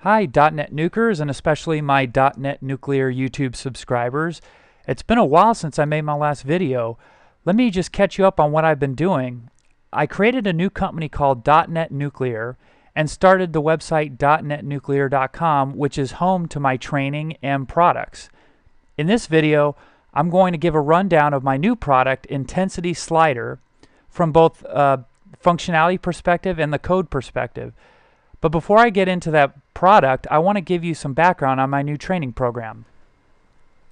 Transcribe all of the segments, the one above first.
Hi, DotNetNukers, and especially my .NET Nuclear YouTube subscribers. It's been a while since I made my last video. Let me just catch you up on what I've been doing. I created a new company called .NET Nuclear and started the website DotNetNuclear.com, which is home to my training and products. In this video, I'm going to give a rundown of my new product, Intensity Slider, from both functionality perspective and the code perspective. But before I get into that product, I want to give you some background on my new training program.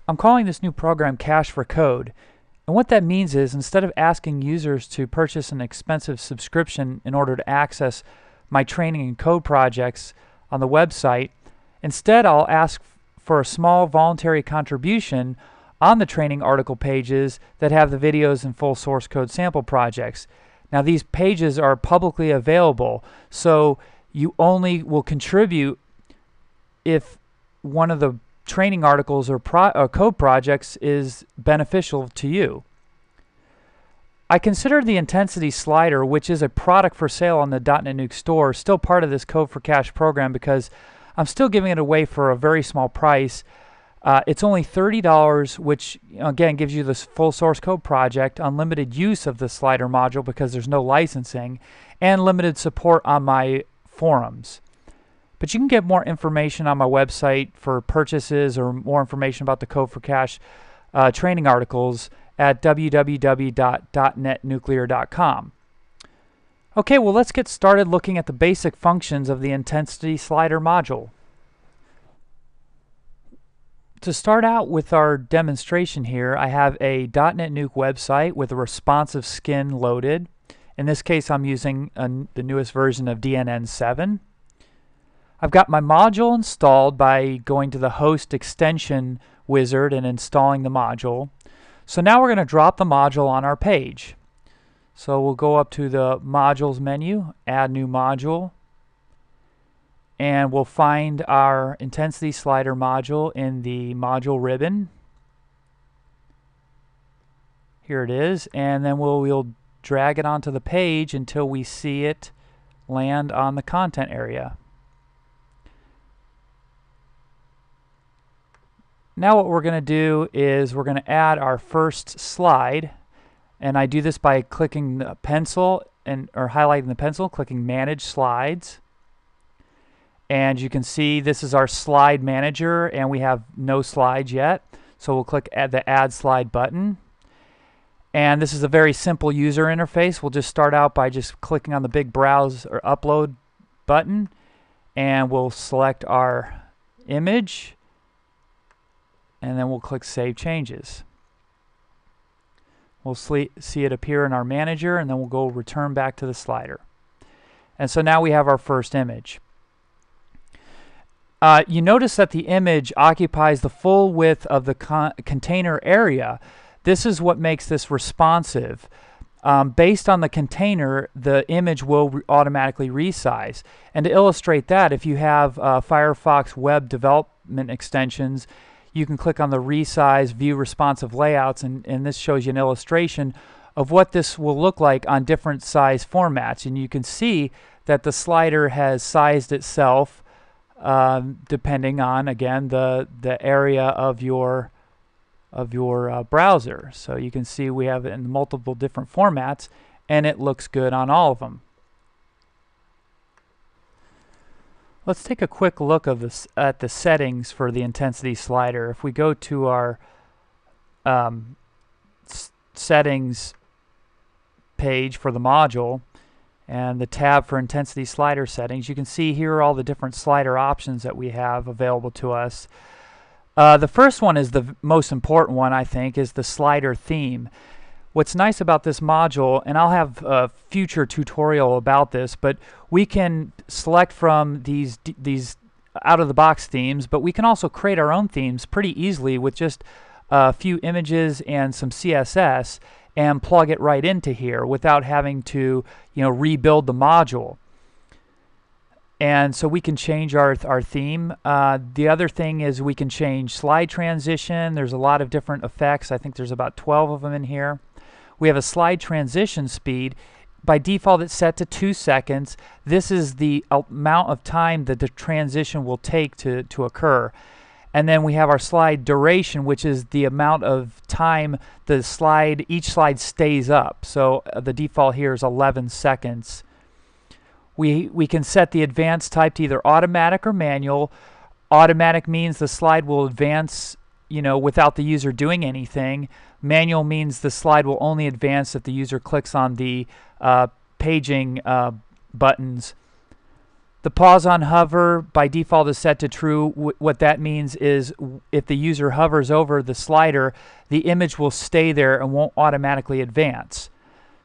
I'm calling this new program Cash for Code. And what that means is, instead of asking users to purchase an expensive subscription in order to access my training and code projects on the website, instead I'll ask for a small voluntary contribution on the training article pages that have the videos and full source code sample projects. Now, these pages are publicly available, so you only will contribute if one of the training articles or code projects is beneficial to you. I consider the Intensity Slider, which is a product for sale on the DotNetNuke store, still part of this Code for Cash program because I'm still giving it away for a very small price. It's only $30, which again gives you this full source code project, unlimited use of the slider module because there's no licensing, and limited support on my forums. But you can get more information on my website for purchases or more information about the Code for Cash training articles at www.dotnetnuclear.com. Okay, well, let's get started looking at the basic functions of the Intensity Slider module. To start out with our demonstration here, I have a DotNetNuke website with a responsive skin loaded. In this case, I'm using the newest version of DNN7. I've got my module installed by going to the host extension wizard and installing the module. So now we're going to drop the module on our page. So we'll go up to the modules menu, add new module, and we'll find our Intensity Slider module in the module ribbon. Here it is, and then we'll drag it onto the page until we see it land on the content area. Now what we're going to do is we're going to add our first slide, and I do this by clicking the pencil or highlighting the pencil, clicking Manage Slides. And you can see this is our slide manager, and we have no slides yet. So we'll click the Add Slide button. And this is a very simple user interface. We'll just start out by just clicking on the big Browse or Upload button, and we'll select our image, and then we'll click Save Changes. We'll see it appear in our manager, and then we'll go return back to the slider. And so now we have our first image. You notice that the image occupies the full width of the container area. This is what makes this responsive. Based on the container, the image will automatically resize. And to illustrate that, if you have Firefox web development extensions, you can click on the Resize View Responsive Layouts, and this shows you an illustration of what this will look like on different size formats. And you can see that the slider has sized itself depending on, again, the area of your browser. So you can see we have it in multiple different formats, and it looks good on all of them. Let's take a quick look at the settings for the Intensity Slider. If we go to our settings page for the module and the tab for Intensity Slider settings, you can see here are all the different slider options that we have available to us. The first one is the most important one, I think, is the slider theme. What's nice about this module, and I'll have a future tutorial about this, but we can select from these out-of-the-box themes, but we can also create our own themes pretty easily with just a few images and some CSS and plug it right into here without having to, rebuild the module. And so we can change our theme. The other thing is we can change slide transition. There's a lot of different effects. I think there's about 12 of them in here. We have a slide transition speed. by default it's set to 2 seconds. This is the amount of time that the transition will take to occur. And then we have our slide duration, which is the amount of time each slide stays up. So the default here is 11 seconds. We can set the advanced type to either automatic or manual. Automatic means the slide will advance, without the user doing anything. Manual means the slide will only advance if the user clicks on the paging buttons. The pause on hover by default is set to true. What that means is if the user hovers over the slider, the image will stay there and won't automatically advance.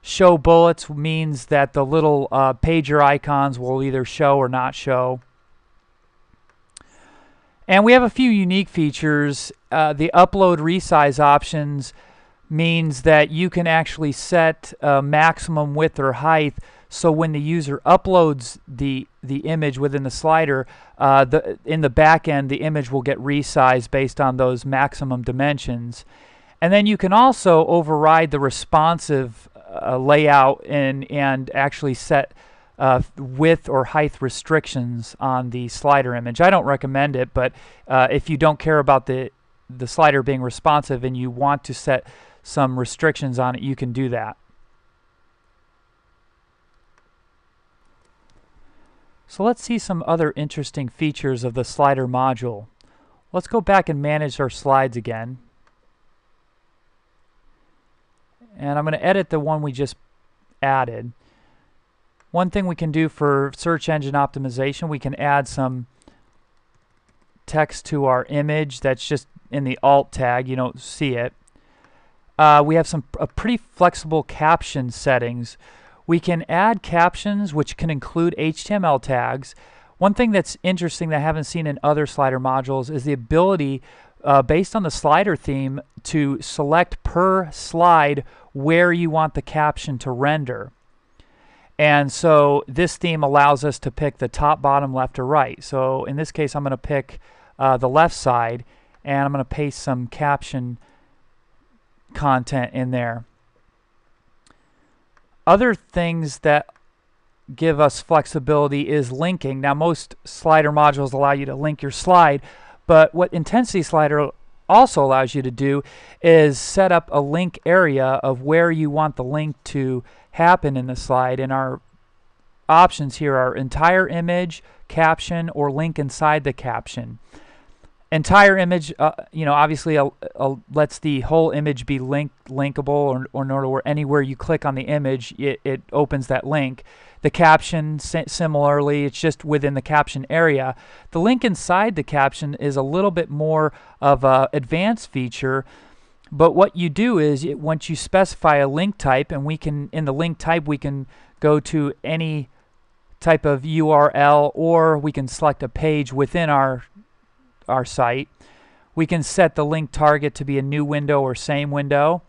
Show bullets means that the little pager icons will either show or not show. And we have a few unique features. The upload resize options means that you can actually set maximum width or height, so when the user uploads the image within the slider, in the back end the image will get resized based on those maximum dimensions. And then you can also override the responsive layout and actually set width or height restrictions on the slider image. I don't recommend it, but if you don't care about the slider being responsive and you want to set some restrictions on it, you can do that. So let's see some other interesting features of the slider module. Let's go back and manage our slides again. And I'm going to edit the one we just added. One thing we can do for search engine optimization, we can add some text to our image that's just in the alt tag. You don't see it. We have some pretty flexible caption settings. We can add captions which can include HTML tags. One thing that's interesting that I haven't seen in other slider modules is the ability, based on the slider theme, to select per slide where you want the caption to render. And so this theme allows us to pick the top, bottom, left, or right. So in this case I'm going to pick the left side, and I'm going to paste some caption content in there. Other things that give us flexibility is linking. Now most slider modules allow you to link your slide, but what Intensity Slider also allows you to do is set up a link area of where you want the link to happen in the slide. And our options here are entire image, caption, or link inside the caption. Entire image, obviously lets the whole image be linkable, or anywhere you click on the image, it opens that link. The caption, similarly, it's just within the caption area. The link inside the caption is a little bit more of an advanced feature, but what you do is once you specify a link type, and in the link type we can go to any type of URL, or we can select a page within our site. We can set the link target to be a new window or same window.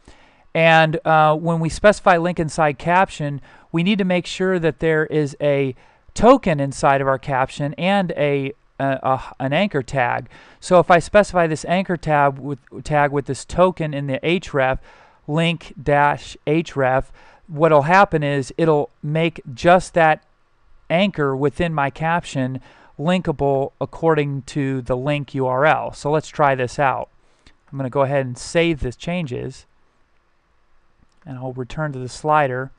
And when we specify link inside caption, we need to make sure that there is a token inside of our caption and an anchor tag. So if I specify this anchor tag with this token in the href, link-href, what'll happen is it'll make just that anchor within my caption linkable according to the link URL. So let's try this out. I'm going to go ahead and save this changes, and I'll return to the slider.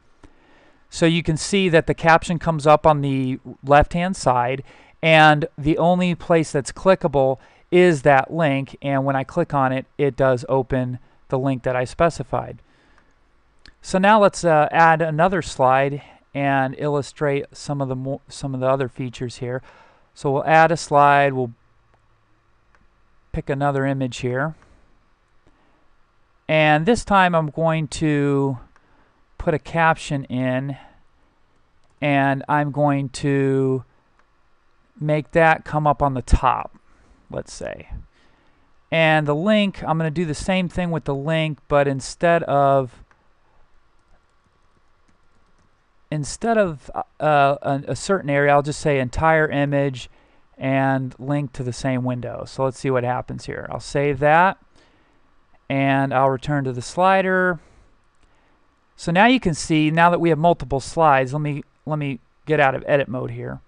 So you can see that the caption comes up on the left hand side, and the only place that's clickable is that link, and when I click on it, it does open the link that I specified. So now let's add another slide and illustrate some of the other features here. So we'll add a slide, we'll pick another image here, and this time I'm going to put a caption in, and I'm going to make that come up on the top, let's say. And the link, I'm going to do the same thing with the link, but instead of a certain area, I'll just say entire image and link to the same window. So let's see what happens here. I'll save that, and I'll return to the slider. So now you can see, now that we have multiple slides, let me get out of edit mode here.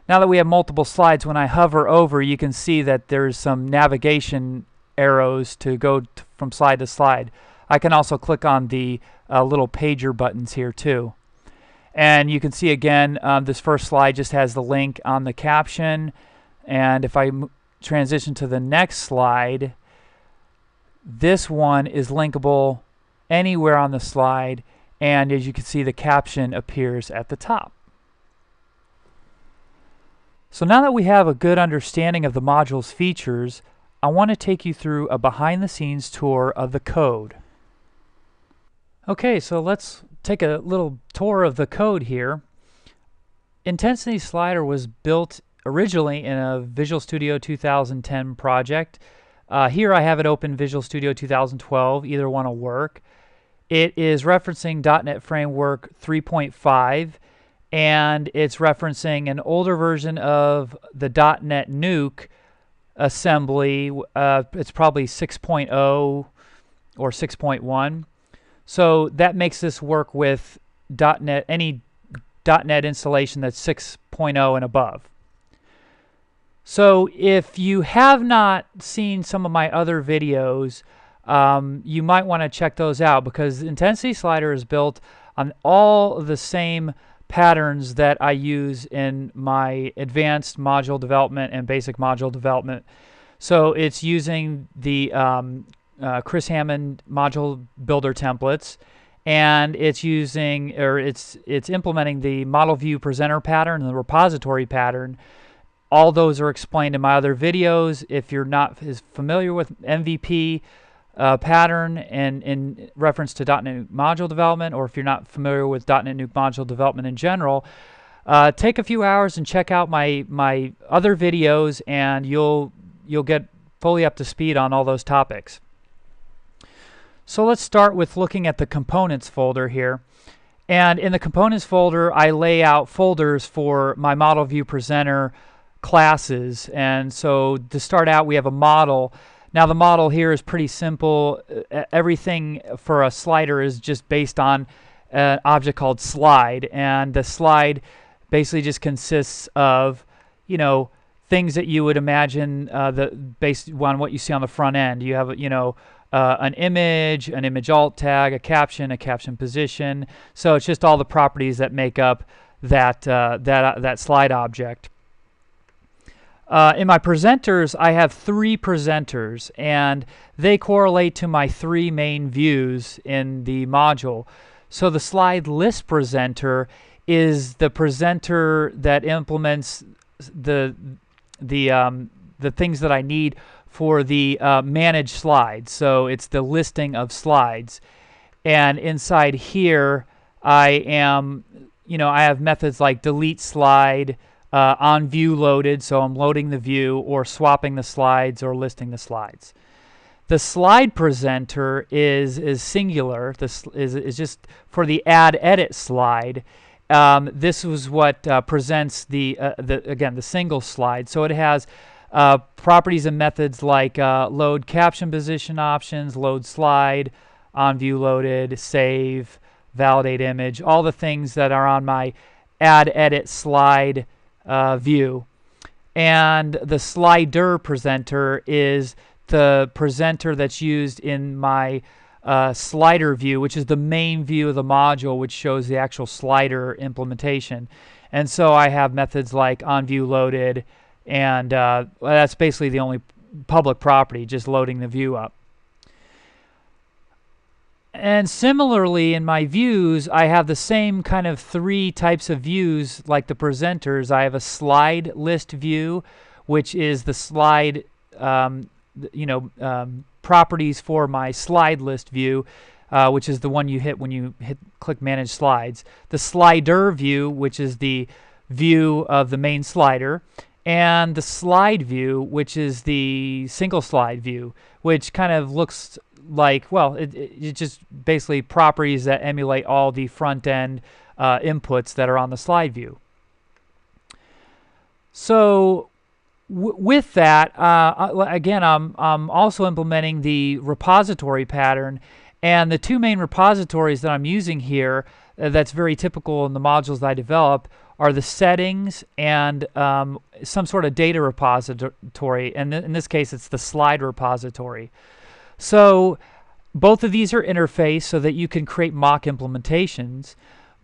Now that we have multiple slides, when I hover over, you can see that there's some navigation arrows to go from slide to slide. I can also click on the little pager buttons here too. And you can see again, this first slide just has the link on the caption. And if I transition to the next slide, this one is linkable anywhere on the slide. And as you can see, the caption appears at the top. So now that we have a good understanding of the module's features, I want to take you through a behind-the-scenes tour of the code. Okay, so let's take a little tour of the code here. Intensity Slider was built originally in a Visual Studio 2010 project. Here I have it open Visual Studio 2012, either one will work. It is referencing .NET Framework 3.5, and it's referencing an older version of the DotNetNuke assembly. It's probably 6.0 or 6.1. So that makes this work with .NET, any .NET installation that's 6.0 and above. So if you have not seen some of my other videos, you might want to check those out, because Intensity Slider is built on all of the same patterns that I use in my advanced module development and basic module development. So it's using the Chris Hammond module builder templates, and it's using, or it's implementing the model view presenter pattern and the repository pattern. All those are explained in my other videos. If you're not as familiar with MVP pattern and in reference to .NET module development, or if you're not familiar with .NET module development in general, take a few hours and check out my other videos, and you'll get fully up to speed on all those topics. So let's start with looking at the components folder here. And in the components folder, I lay out folders for my model view presenter classes. And so to start out, we have a model. Now the model here is pretty simple. Everything for a slider is just based on an object called slide, and the slide basically just consists of, you know, things that you would imagine based on what you see on the front end. You have, you know, an image alt tag, a caption position. So it's just all the properties that make up that slide object. In my presenters, I have 3 presenters, and they correlate to my 3 main views in the module. So the slide list presenter is the presenter that implements the things that I need for the manage slides. So it's the listing of slides, and inside here I have methods like delete slide, on view loaded, so I'm loading the view, or swapping the slides, or listing the slides. The slide presenter is singular. This is just for the add edit slide. This was what presents the single slide. So it has properties and methods like load caption position options, load slide, on view loaded, save, validate image, all the things that are on my add edit slide view. And the slider presenter is the presenter that's used in my slider view, which is the main view of the module, which shows the actual slider implementation. And so I have methods like on view loaded, and that's basically the only public property, just loading the view up. And similarly, in my views, I have the same kind of 3 types of views like the presenters. I have a slide list view, which is the slide, properties for my slide list view, which is the one you hit when you click Manage Slides. The slider view, which is the view of the main slider, and the slide view, which is the single slide view, which kind of looks like, well, it's just basically properties that emulate all the front-end inputs that are on the slide view. So with that, again, I'm also implementing the repository pattern, And the two main repositories that I'm using here that's very typical in the modules that I develop are the settings and some sort of data repository. And in this case, it's the slide repository. So both of these are interfaced so that you can create mock implementations.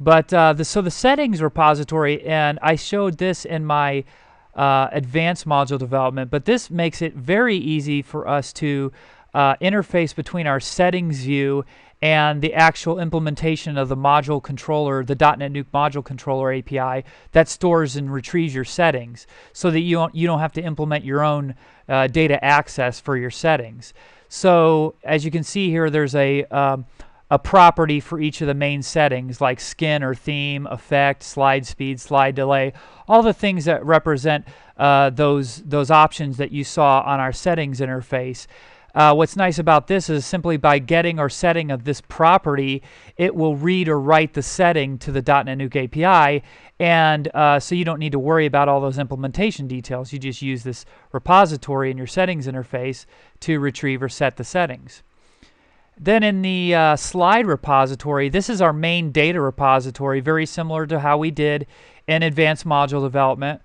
But so the settings repository, and I showed this in my advanced module development, but this makes it very easy for us to interface between our settings view and the actual implementation of the module controller, the DotNetNuke module controller API that stores and retrieves your settings, so that you don't have to implement your own data access for your settings. So as you can see here, there's a property for each of the main settings, like skin or theme, effect, slide speed, slide delay, all the things that represent those options that you saw on our settings interface. What's nice about this is simply by getting or setting of this property, it will read or write the setting to the DotNetNuke API, and so you don't need to worry about all those implementation details. You just use this repository in your settings interface to retrieve or set the settings. Then in the slide repository, this is our main data repository, very similar to how we did in advanced module development.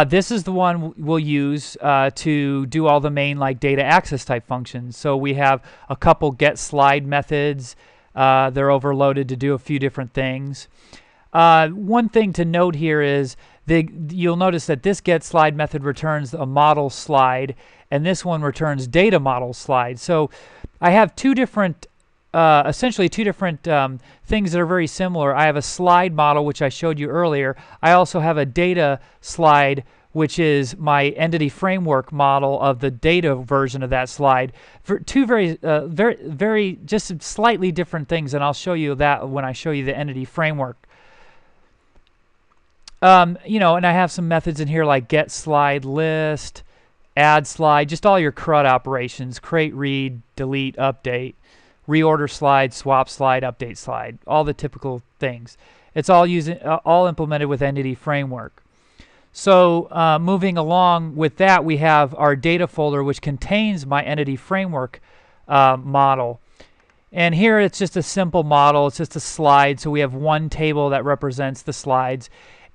This is the one we'll use to do all the main data access type functions. So we have a couple get slide methods. They're overloaded to do a few different things. One thing to note here is you'll notice that this get slide method returns a model slide, and this one returns data model slide. So I have essentially two different things that are very similar. I have a slide model, which I showed you earlier. I also have a data slide, which is my entity framework model of the data version of that slide. For two very just slightly different things, and I'll show you that when I show you the entity framework. And I have some methods in here like get slide list, add slide, just all your CRUD operations: create, read, delete, update, reorder slide, swap slide, update slide, all the typical things. It's all implemented with entity framework. So moving along with that, we have our data folder, which contains my entity framework model. And here it's just a simple model. It's just a slide. So we have one table that represents the slides.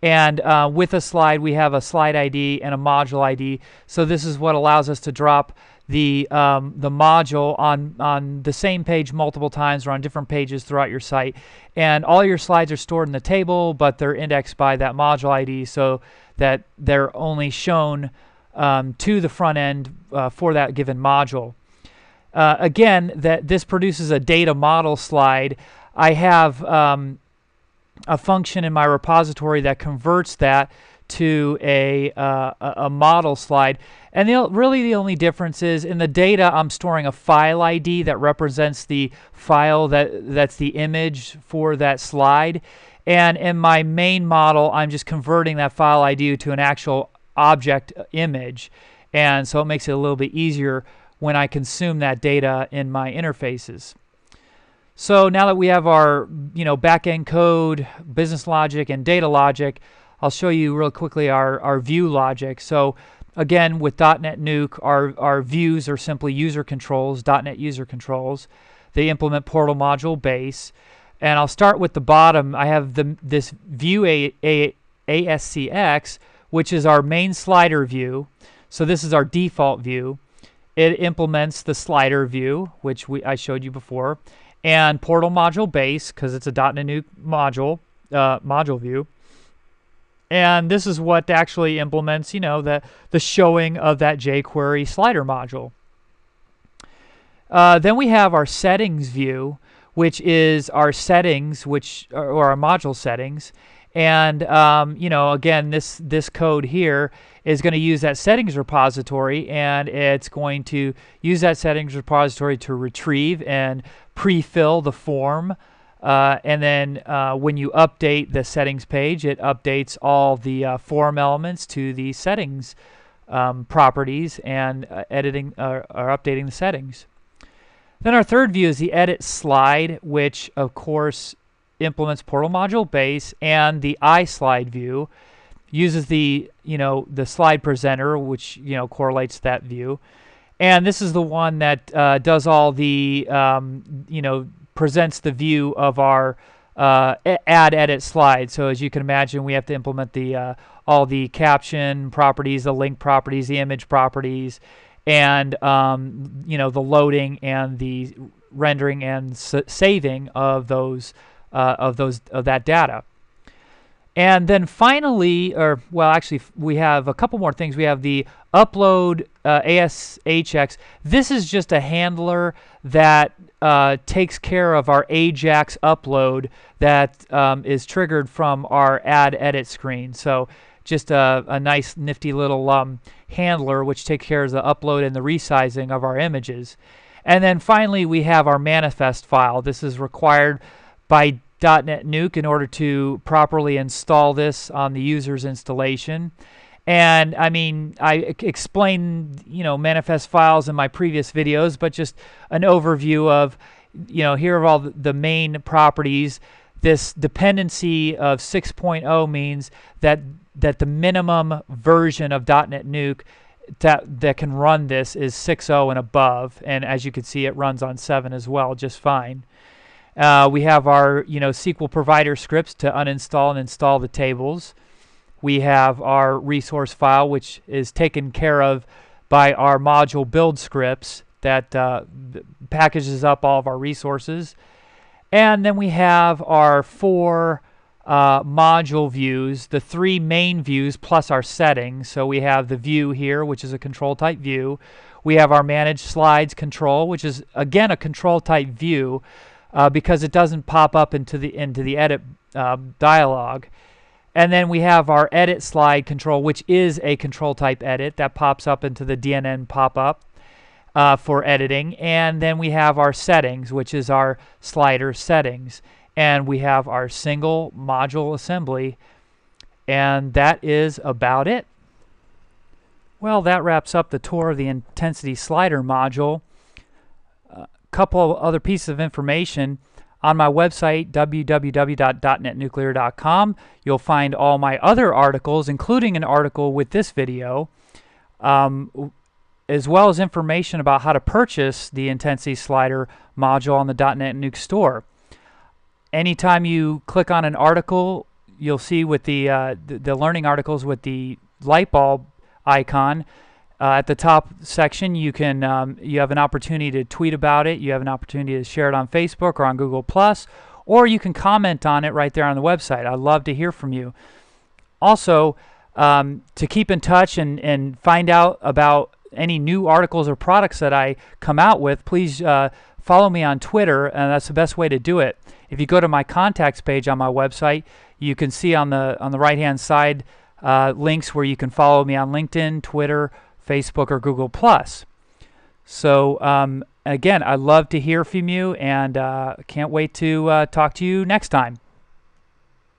And with a slide, we have a slide ID and a module ID. So this is what allows us to drop the module on the same page multiple times or on different pages throughout your site. And all your slides are stored in the table, but they're indexed by that module ID so that they're only shown to the front end for that given module. Again, this produces a data model slide. I have a function in my repository that converts that to a model slide. And really the only difference is in the data, I'm storing a file ID that represents the file that's the image for that slide. And in my main model, I'm just converting that file ID to an actual object image. And so it makes it a little bit easier when I consume that data in my interfaces. So now that we have our back-end code, business logic, and data logic, I'll show you real quickly our view logic. So again, with .NETNuke, our views are simply user controls, .NET user controls. They implement portal module base. And I'll start with the bottom. I have this view ASCX, which is our main slider view. So this is our default view. It implements the slider view, which I showed you before, and portal module base, because it's a .NETNuke module view. And this is what actually implements, the showing of that jQuery slider module. Then we have our settings view, which is our settings, or our module settings. And again, this code here is going to use that settings repository, and it's going to use that settings repository to retrieve and pre-fill the form. And then when you update the settings page, it updates all the form elements to the settings properties and editing or updating the settings. Then our third view is the edit slide, which of course implements portal module base, and the iSlide view uses the slide presenter, which correlates that view. And this is the one that does all the, presents the view of our add edit slide. So as you can imagine, we have to implement the all the caption properties, the link properties, the image properties, and the loading and the rendering and saving of that data. And then finally, actually, we have a couple more things. We have the upload ASHX. This is just a handler that takes care of our AJAX upload that is triggered from our add edit screen. So just a nice nifty little handler which takes care of the upload and the resizing of our images. And then finally, we have our manifest file. This is required by DotNetNuke in order to properly install this on the user's installation. And I mean, I explained, manifest files in my previous videos, but just an overview of, here are all the main properties. This dependency of 6.0 means that the minimum version of DotNetNuke that can run this is 6.0 and above. And as you can see, it runs on 7 as well, just fine. We have our SQL provider scripts to uninstall and install the tables. We have our resource file, which is taken care of by our module build scripts that packages up all of our resources. And then we have our 4 module views, the 3 main views plus our settings. So we have the view here, which is a control type view. We have our manage slides control, which is again a control type view. Because it doesn't pop up into the edit dialog. And then we have our edit slide control, which is a control type edit that pops up into the DNN pop-up for editing. And then we have our settings, which is our slider settings. And we have our single module assembly. And that is about it. Well, that wraps up the tour of the intensity slider module. Couple of other pieces of information on my website, www.dotnetnuclear.com. You'll find all my other articles, including an article with this video, as well as information about how to purchase the intensity slider module on the DotNetNuke store. Anytime you click on an article, you'll see with the learning articles with the light bulb icon. At the top section, you have an opportunity to tweet about it. You have an opportunity to share it on Facebook or on Google+, or you can comment on it right there on the website. I'd love to hear from you. Also, to keep in touch and find out about any new articles or products that I come out with, please follow me on Twitter, and that's the best way to do it. If you go to my contacts page on my website, you can see on the right-hand side links where you can follow me on LinkedIn, Twitter, Facebook, or Google+. So again, I'd love to hear from you, and can't wait to talk to you next time.